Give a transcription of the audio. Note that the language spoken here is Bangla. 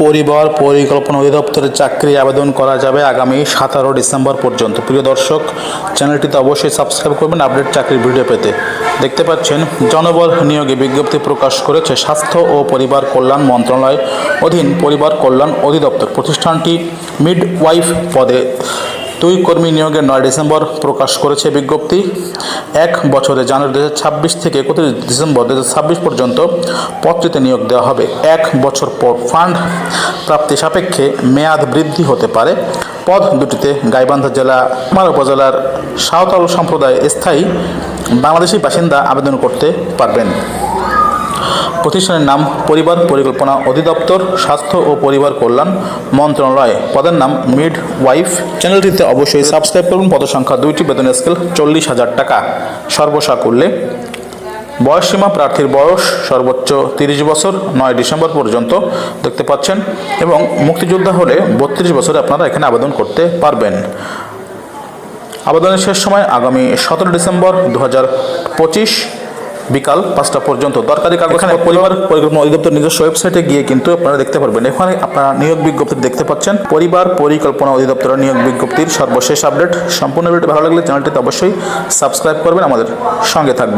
পরিবার পরিকল্পনা অধিদপ্তরে চাকরি আবেদন করা যাবে আগামী 17 ডিসেম্বর পর্যন্ত। প্রিয় দর্শক, চ্যানেলটিতে অবশ্যই সাবস্ক্রাইব করবেন আপডেট চাকরির ভিডিও পেতে। দেখতে পাচ্ছেন, জনবল নিয়োগে বিজ্ঞপ্তি প্রকাশ করেছে স্বাস্থ্য ও পরিবার কল্যাণ মন্ত্রণালয় অধীন পরিবার কল্যাণ অধিদপ্তর। প্রতিষ্ঠানটি মিডওয়াইফ পদে 2 কর্মী নিয়োগের 9 ডিসেম্বর প্রকাশ করেছে বিজ্ঞপ্তি। 1 বছরে জানুয়ারি 2026 থেকে 31 ডিসেম্বর 2026 পর্যন্ত পদটিতে নিয়োগ দেওয়া হবে। 1 বছর পর ফান্ড প্রাপ্তি সাপেক্ষে মেয়াদ বৃদ্ধি হতে পারে। পদ দুটিতে গাইবান্ধা জেলা আমার উপজেলার সাঁওতাল সম্প্রদায় স্থায়ী বাংলাদেশি বাসিন্দা আবেদন করতে পারবেন। প্রতিষ্ঠানের নাম পরিবার পরিকল্পনা অধিদপ্তর, স্বাস্থ্য ও পরিবার কল্যাণ মন্ত্রণালয়। পদের নাম মিডওয়াইফ। চ্যানেলটিতে অবশ্যই সাবস্ক্রাইব করুন। পদ সংখ্যা 2টি, বেতন স্কেল 40,000 টাকা। সর্বসাকুল্যে বয়সসীমা প্রার্থীর বয়স সর্বোচ্চ 30 বছর 9 ডিসেম্বর পর্যন্ত দেখতে পাচ্ছেন, এবং মুক্তিযোদ্ধা হলে 32 বছরে আপনারা এখানে আবেদন করতে পারবেন। আবেদনের শেষ সময় আগামী 17 ডিসেম্বর 2025 বিকাল 5টা পর্যন্ত। দরকারি কাগজ এখানে পরিবার পরিকল্পনা অধিদপ্তর নিজস্ব ওয়েবসাইটে গিয়ে কিন্তু আপনারা দেখতে পারবেন। এখানে আপনারা নিয়োগ বিজ্ঞপ্তি দেখতে পাচ্ছেন, পরিবার পরিকল্পনা অধিদপ্তরের নিয়োগ বিজ্ঞপ্তির সর্বশেষ আপডেট। সম্পূর্ণ ভিডিওটি ভালো লাগলে চ্যানেলটিতে অবশ্যই সাবস্ক্রাইব করবেন, আমাদের সঙ্গে থাকবেন।